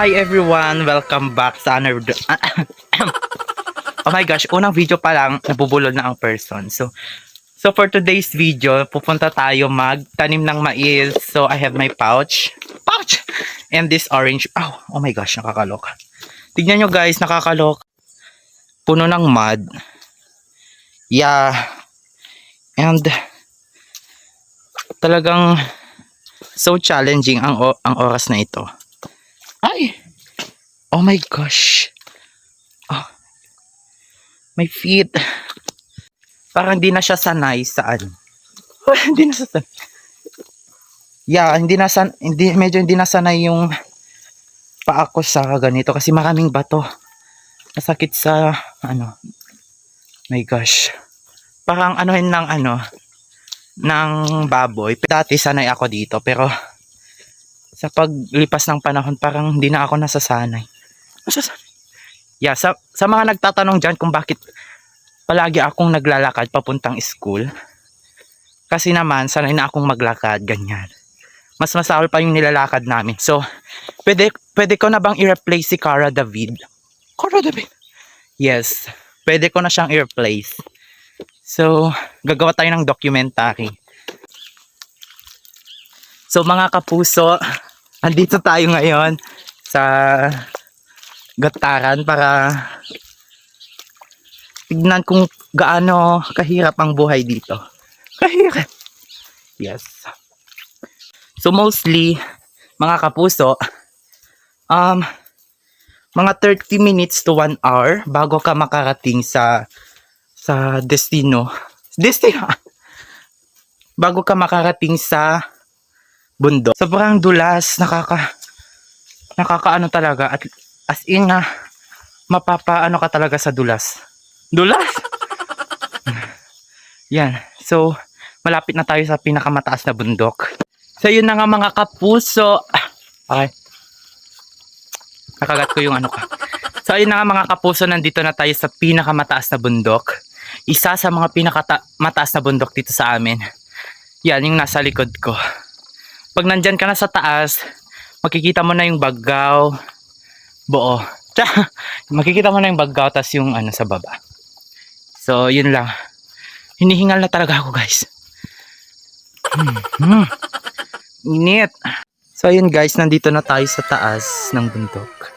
Hi everyone! Welcome back sa another... Oh my gosh, unang video pa lang, nabubulol na ang person. So for today's video, pupunta tayo magtanim ng mais. So I have my pouch! And this orange... Oh my gosh, nakakaloka. Tignan nyo guys, nakakaloka. Puno ng mud. Yeah. And talagang so challenging ang oras na ito. Ay! Oh my gosh. Oh. My feet. Parang hindi na siya sanay saan. Hindi na sanay. Yeah, medyo hindi na sanay yung paa ko sa ganito kasi maraming bato. Masakit sa My gosh. Parang ng baboy. Dati sanay ako dito pero sa paglipas ng panahon parang hindi na ako nasasanay. Yeah, sa mga nagtatanong dyan kung bakit palagi akong naglalakad papuntang school. Kasi naman, sanay na akong maglakad, ganyan. Mas masahol pa yung nilalakad namin. So, pwede ko na bang i-replace si Cara David? Cara David? Yes, pwede ko na siyang i-replace. So, gagawa tayo ng documentary. So, mga kapuso, andito tayo ngayon sa Gataran para tignan kung gaano kahirap ang buhay dito. Kahirap. Yes. So mostly, mga kapuso, mga 30 minutes to 1 hour bago ka makarating sa destino. Bago ka makarating sa bundok. Sobrang dulas, nakakaano talaga at as in nga mapapaano ka talaga sa dulas. Dulas. Yan. So, malapit na tayo sa pinakamataas na bundok. So, yun na nga mga kapuso. Okay. Nakagat ko yung So, yun na nga mga kapuso. Nandito na tayo sa pinakamataas na bundok. Isa sa mga pinakamataas na bundok dito sa amin. Yan, yung nasa likod ko. Pag nandyan ka na sa taas, makikita mo na yung Bagao. Buo. Makikita mo na yung Bagao tas yung sa baba. So, yun lang. Hinihingal na talaga ako, guys. Init. So, ayun guys, nandito na tayo sa taas ng bundok.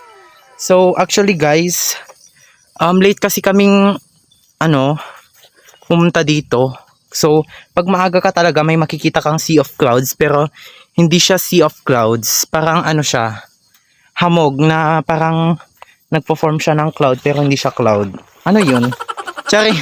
So, actually guys, late kasi kaming, pumunta dito. So, pag maaga ka talaga, may makikita kang sea of clouds, pero hindi siya sea of clouds. Parang siya, hamog na parang nagpo-form siya ng cloud, pero hindi siya cloud. Ano yun? Sorry.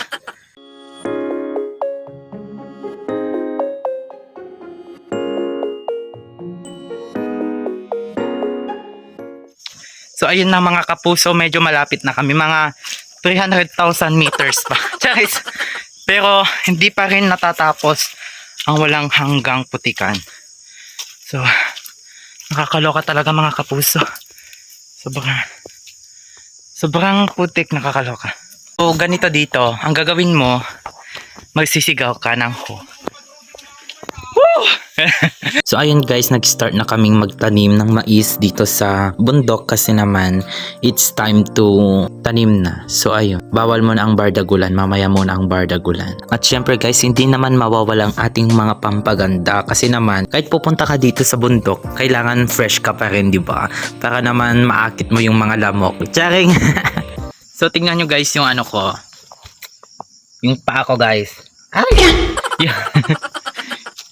So ayun na mga kapuso, medyo malapit na kami, mga 300,000 meters pa. Charis. Pero hindi pa rin natatapos ang walang hanggang putikan. So nakakaloka talaga mga kapuso. Sobrang putik, nakakaloka. So ganito dito, ang gagawin mo, magsisigaw ka ng ho. So ayun guys, nag-start na kaming magtanim ng mais dito sa bundok kasi naman it's time to tanim na. So ayun, bawal muna ang bardagulan, mamaya muna ang bardagulan. At syempre guys, hindi naman mawawala ang ating mga pampaganda kasi naman kahit pupunta ka dito sa bundok, kailangan fresh ka pa rin, di ba? Para naman maakit mo yung mga lamok. Charing. So tingnan nyo guys yung ko. Yung paa ko guys. Ay!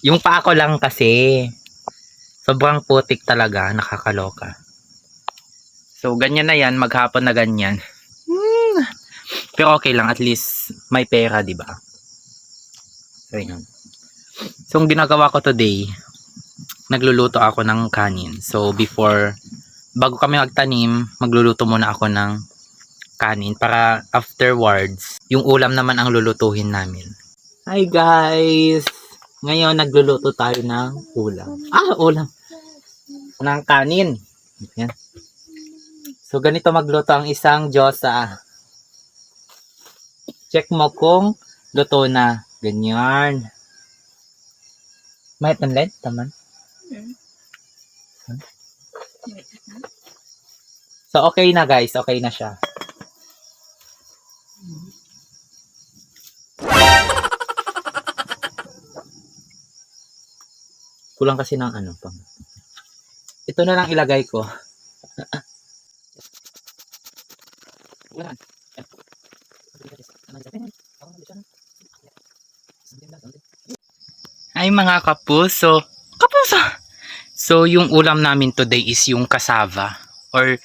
Yung paa ko lang kasi sobrang putik talaga, nakakaloka. So ganyan na yan, maghapon na ganyan. Pero okay lang, at least may pera, di ba? So yun. So ang ginagawa ko today, nagluluto ako ng kanin. So bago kami magtanim, magluluto muna ako ng kanin para afterwards, yung ulam naman ang lulutuhin namin. Hi guys! Ngayon, nagluluto tayo ng ulam. Ulam. Ng kanin. Yan. So, ganito magluto ang isang diyosa. Check mo kung luto na. Ganyan. May tanlet, taman. So, okay na guys. Okay na siya. Kulang kasi ng ano pang. Ito na lang ilagay ko. Ay mga kapuso. Kapuso! So, yung ulam namin today is yung cassava or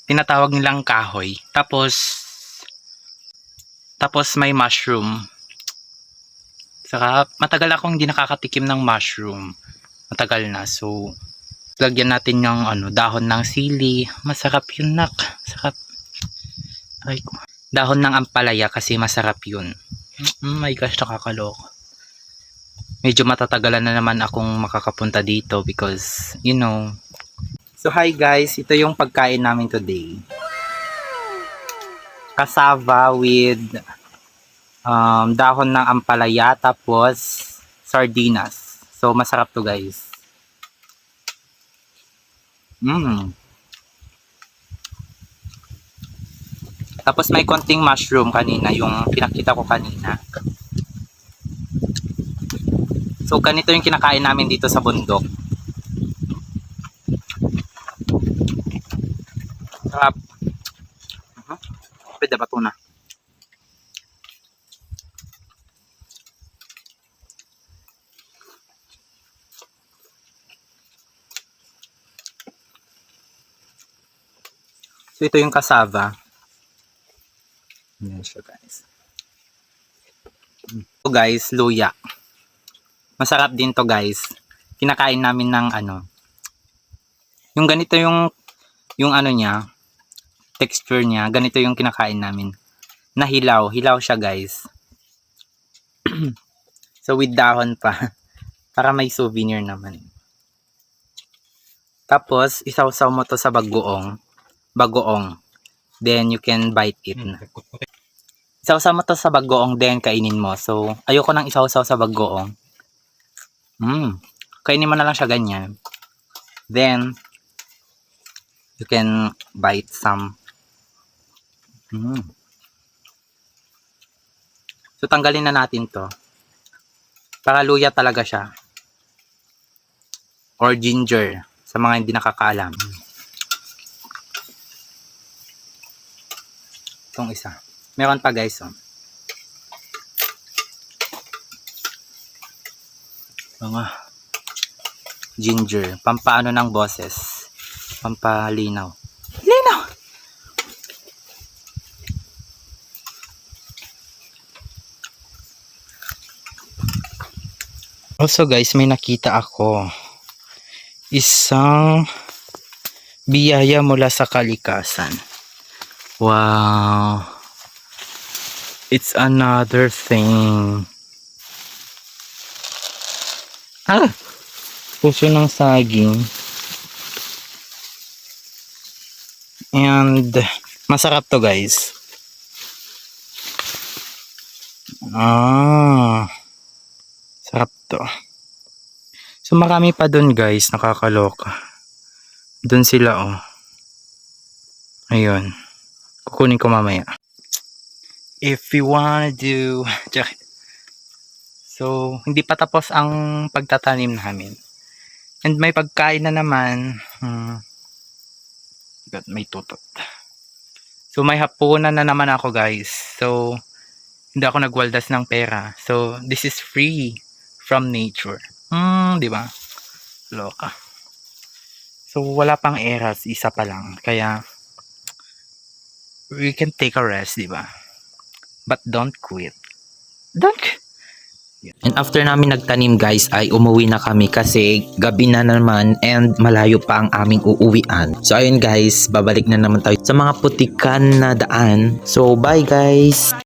tinatawag nilang kahoy. Tapos may mushroom. Saka matagal akong hindi nakakatikim ng mushroom. Matagal na. So, lagyan natin ng dahon ng sili. Masarap yun, nak. Sarap. Ay, dahon ng ampalaya kasi masarap yun. My gosh, nakakaloko. Medyo matatagalan na naman akong makakapunta dito because, you know. So, hi guys. Ito yung pagkain namin today. Cassava with dahon ng ampalaya tapos sardinas. So, masarap to guys. Tapos may konting mushroom kanina, yung pinakita ko kanina. So, ganito yung kinakain namin dito sa bundok. Sarap. Pwede ba ito na? So, ito yung cassava. Yan siya, guys. So, guys, luya. Masarap din to, guys. Kinakain namin ng yung ganito yung niya, texture niya, ganito yung kinakain namin. Na hilaw. Hilaw siya, guys. So, with dahon pa. Para may souvenir naman. Tapos, isawsaw mo to sa bagoong. Then, you can bite it na. Isawsaw mo to sa bagoong, then kainin mo. So, ayoko nang isawsaw sa bagoong. Kainin mo na lang siya ganyan. Then, you can bite some. So, tanggalin na natin to. Para luya talaga siya. Or ginger. Sa mga hindi nakakaalam. Itong isa. Meron pa guys. Mga ginger. Pampaano ng boses. Pampalinaw. Linaw! Also guys, may nakita ako. Isang biyaya mula sa kalikasan. Wow. It's another thing. Puso ng saging. And masarap to guys. Sarap to. So marami pa dun guys, nakakaloka. Dun sila Ayun. Kukunin ko mamaya. If you wanna do... So, hindi pa tapos ang pagtatanim namin. And may pagkain na naman. May tutot. So, may hapunan na naman ako guys. So, hindi ako nagwaldas ng pera. So, this is free from nature. Di ba? Loka. So, wala pang eras. Isa pa lang. Kaya, we can take a rest, di ba? But don't quit. And after namin nagtanim guys ay umuwi na kami kasi gabi na naman and malayo pa ang aming uuwian. So ayun guys, babalik na naman tayo sa mga putikan na daan. So bye guys!